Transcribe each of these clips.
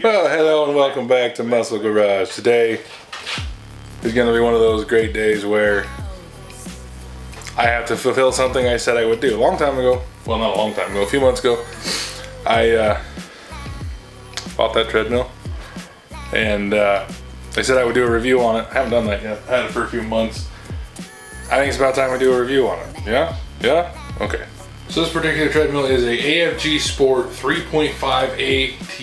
Well, hello and welcome back to Muscle Garage. Today is going to be one of those great days where I have to fulfill something I said I would do. A long time ago, well, not a long time ago, a few months ago, I bought that treadmill and I said I would do a review on it. I haven't done that yet. I had it for a few months. I think it's about time I do a review on it. Yeah? Yeah? Okay. So this particular treadmill is a AFG SPORT 3.5 AT.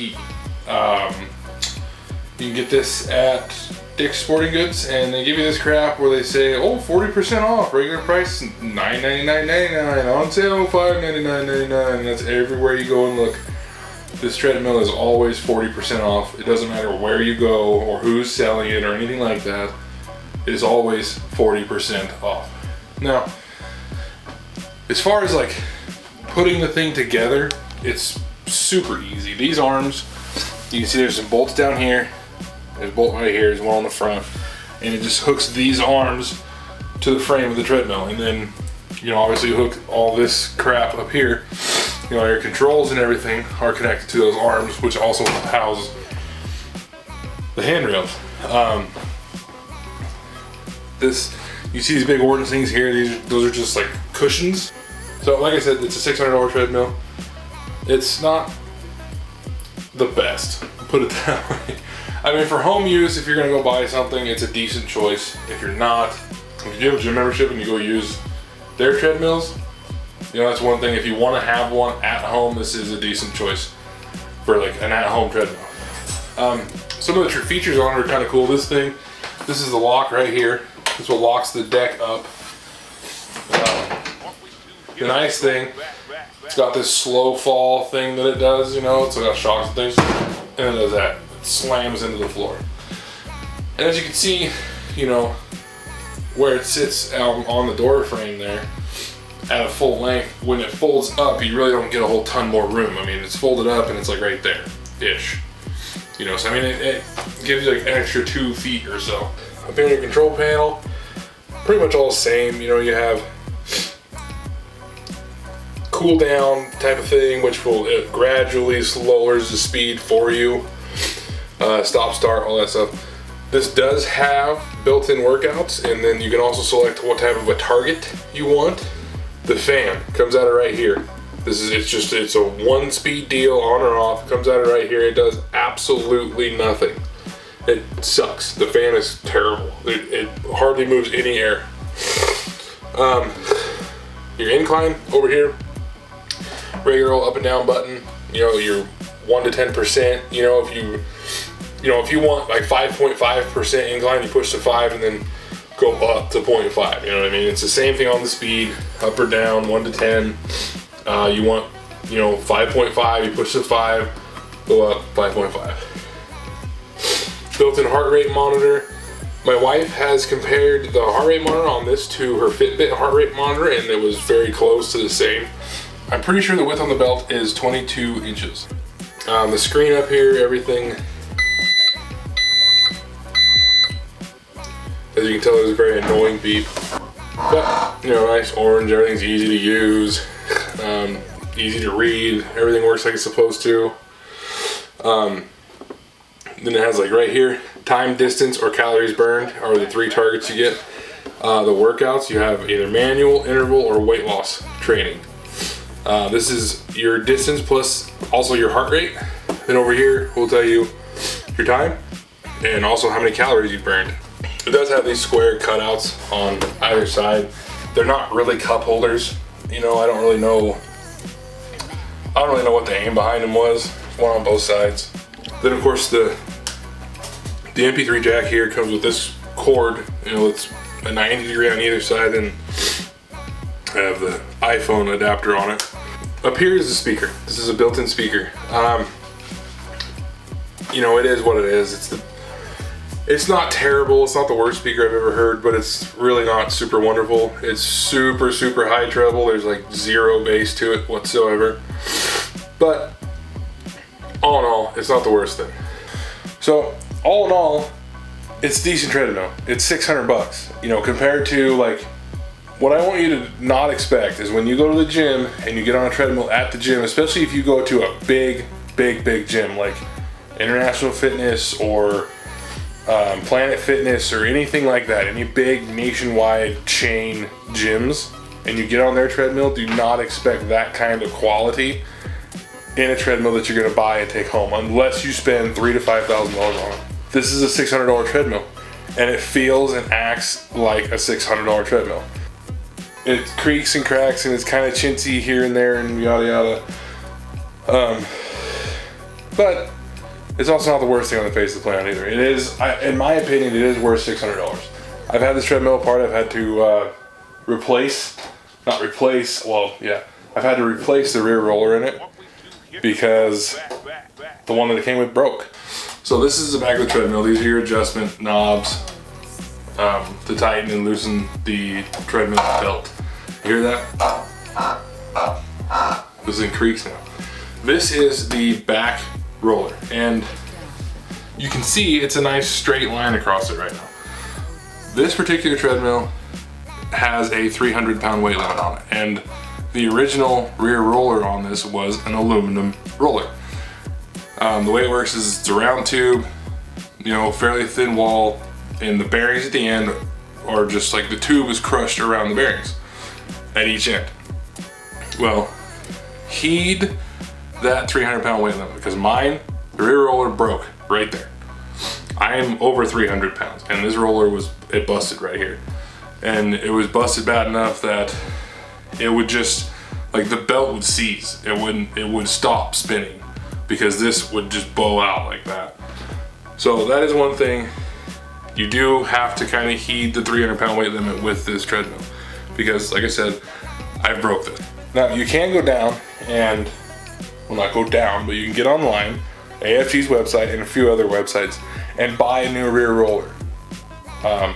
You can get this at Dick's Sporting Goods, and they give you this crap where they say, oh, 40% off, regular price $9.99.99, on sale $5.99.99. That's everywhere you go and look. This treadmill is always 40% off. It doesn't matter where you go or who's selling it or anything like that. It is always 40% off. Now, as far as like putting the thing together, it's super easy. These arms, you can see there's some bolts down here. There's a bolt right here, there's one on the front, and it just hooks these arms to the frame of the treadmill. And then, you know, obviously you hook all this crap up here. You know, your controls and everything are connected to those arms, which also house the handrails. You see these big orange things here, those are just like cushions. So like I said, it's a $600 treadmill. It's not the best, put it that way. I mean, for home use, if you're gonna go buy something, it's a decent choice. If you're not, if you have a gym membership and you go use their treadmills, you know, that's one thing. If you wanna have one at home, this is a decent choice for like an at-home treadmill. Some of the features on it are kind of cool. This is the lock right here. This is what locks the deck up. The nice thing, it's got this slow fall thing that it does, you know, it's got shocks and things, and it does that. It slams into the floor. And as you can see, you know, where it sits on the door frame there, at a full length, when it folds up, you really don't get a whole ton more room. I mean, it's folded up and it's like right there-ish. You know, so I mean, it gives you like an extra 2 feet or so. Up here in your control panel, pretty much all the same. You know, you have cool down type of thing, which it gradually lowers the speed for you. Stop, start, all that stuff. This does have built-in workouts, and then you can also select what type of a target you want. The fan comes out of right here. It's a 1-speed deal, on or off. It comes out of right here. It does absolutely nothing. It sucks. The fan is terrible. It hardly moves any air. Your incline over here, regular old up and down button. You know, your 1 to 10%. You know, if you want like 5.5% incline, you push to 5 and then go up to 0.5. You know what I mean? It's the same thing on the speed, up or down, 1 to 10. You want, you know, 5.5, you push to 5, go up 5.5. Built-in heart rate monitor. My wife has compared the heart rate monitor on this to her Fitbit heart rate monitor, and it was very close to the same. I'm pretty sure the width on the belt is 22 inches. The screen up here, everything, as you can tell, there's a very annoying beep. But, you know, nice orange, everything's easy to use, easy to read, everything works like it's supposed to. Then it has like right here, time, distance, or calories burned are the 3 targets you get. The workouts, you have either manual, interval, or weight loss training. This is your distance plus also your heart rate. Then over here, we'll tell you your time and also how many calories you burned. It does have these square cutouts on either side. They're not really cup holders. You know, I don't really know what the aim behind them was. One on both sides. Then of course the MP3 jack here comes with this cord. You know, it's a 90 degree on either side, and I have the iPhone adapter on it. Up here is the speaker. This is a built-in speaker. You know, it is what it is. It's not terrible. It's not the worst speaker I've ever heard, but it's really not super wonderful. It's super, super high treble. There's like 0 bass to it whatsoever. But all in all, it's not the worst thing. So all in all, it's decent treadmill. It's $600. You know, compared to like, what I want you to not expect is when you go to the gym and you get on a treadmill at the gym, especially if you go to a big gym like International Fitness or Planet Fitness or anything like that, any big nationwide chain gyms, and you get on their treadmill, do not expect that kind of quality in a treadmill that you're going to buy and take home, unless you spend $3,000 to $5,000 on it. This is a $600 treadmill, and it feels and acts like a $600 treadmill. It creaks and cracks, and it's kind of chintzy here and there, and yada yada. But it's also not the worst thing on the face of the planet either. It is, in my opinion, it is worth $600. I've had this treadmill apart. I've had to I've had to replace the rear roller in it because the one that it came with broke. So this is the back of the treadmill. These are your adjustment knobs to tighten and loosen the treadmill belt. You hear that? This thing creaks now. This is the back roller, and you can see it's a nice straight line across it right now. This particular treadmill has a 300-pound weight limit on it, and the original rear roller on this was an aluminum roller. The way it works is it's a round tube, fairly thin wall, and the bearings at the end are just like the tube is crushed around the bearings at each end. Well, heed that 300-pound weight limit, because mine, the rear roller broke right there. I am over 300 pounds, and this roller it busted right here. And it was busted bad enough that it would just, like, the belt would seize. It would stop spinning because this would just bow out like that. So that is one thing. You do have to kind of heed the 300-pound weight limit with this treadmill because, like I said, I broke this. Now, you can go down and, well, not go down, but you can get online, AFG's website and a few other websites, and buy a new rear roller.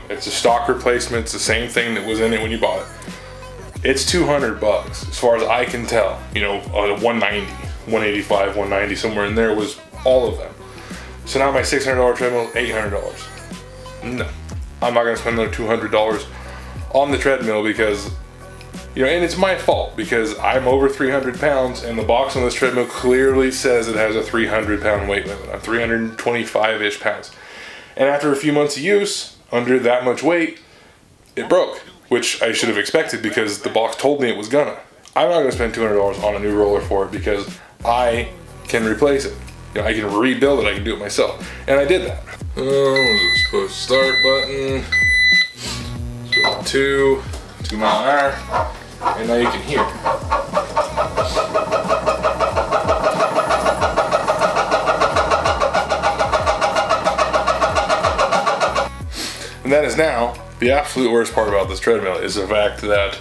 It's a stock replacement. It's the same thing that was in it when you bought it. It's $200 as far as I can tell. 190, 185, 190, somewhere in there was all of them. So now my $600 treadmill is $800. No, I'm not gonna spend another $200 on the treadmill because, and it's my fault because I'm over 300 pounds and the box on this treadmill clearly says it has a 300-pound weight limit. I'm 325-ish pounds. And after a few months of use, under that much weight, it broke, which I should have expected because the box told me it was gonna. I'm not gonna spend $200 on a new roller for it because I can replace it. I can rebuild it, I can do it myself. And I did that. Let's push start button. So 2 mile an hour. And now you can hear. And that is now the absolute worst part about this treadmill is the fact that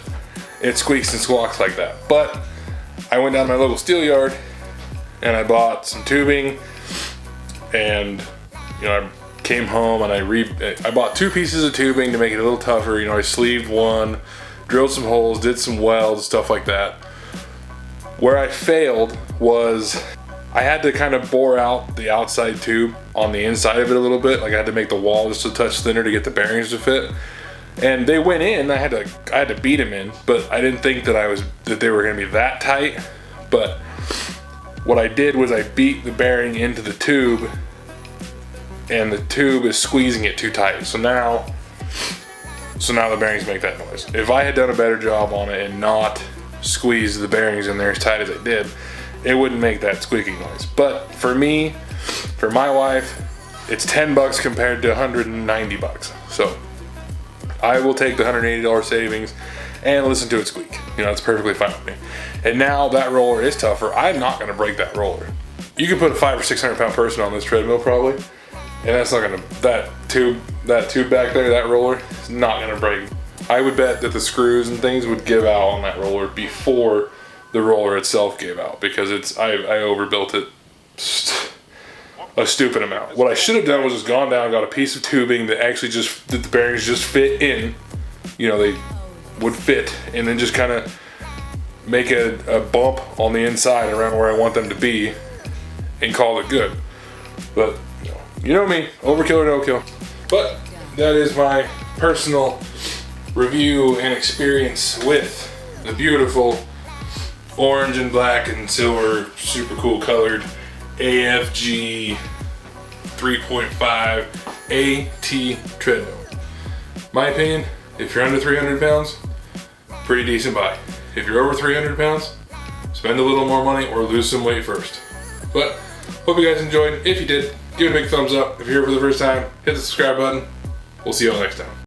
it squeaks and squawks like that. But I went down to my local steel yard and I bought some tubing, and I came home and I bought 2 pieces of tubing to make it a little tougher. I sleeved one, drilled some holes, did some welds, stuff like that. Where I failed was I had to kind of bore out the outside tube on the inside of it a little bit. Like I had to make the wall just a touch thinner to get the bearings to fit. And they went in. I had to beat them in, but I didn't think that they were going to be that tight. But what I did was I beat the bearing into the tube, and the tube is squeezing it too tight. So now the bearings make that noise. If I had done a better job on it and not squeezed the bearings in there as tight as I did, it wouldn't make that squeaking noise. But for me, for my wife, it's $10 compared to $190. So I will take the $180 savings and listen to it squeak. It's perfectly fine with me. And now that roller is tougher. I'm not gonna break that roller. You can put a 500 or 600 pound person on this treadmill probably, and that's not gonna, that tube back there, that roller, is not gonna break. I would bet that the screws and things would give out on that roller before the roller itself gave out because I overbuilt it a stupid amount. What I should have done was just gone down and got a piece of tubing that actually that the bearings just fit in. They would fit, and then just kind of make a bump on the inside around where I want them to be and call it good. But you know me, overkill or no kill. But that is my personal review and experience with the beautiful orange and black and silver, super cool colored AFG 3.5 AT treadmill. My opinion, if you're under 300 pounds, pretty decent buy. If you're over 300 pounds, spend a little more money or lose some weight first. But hope you guys enjoyed. If you did, give it a big thumbs up. If you're here for the first time, hit the subscribe button. We'll see you all next time.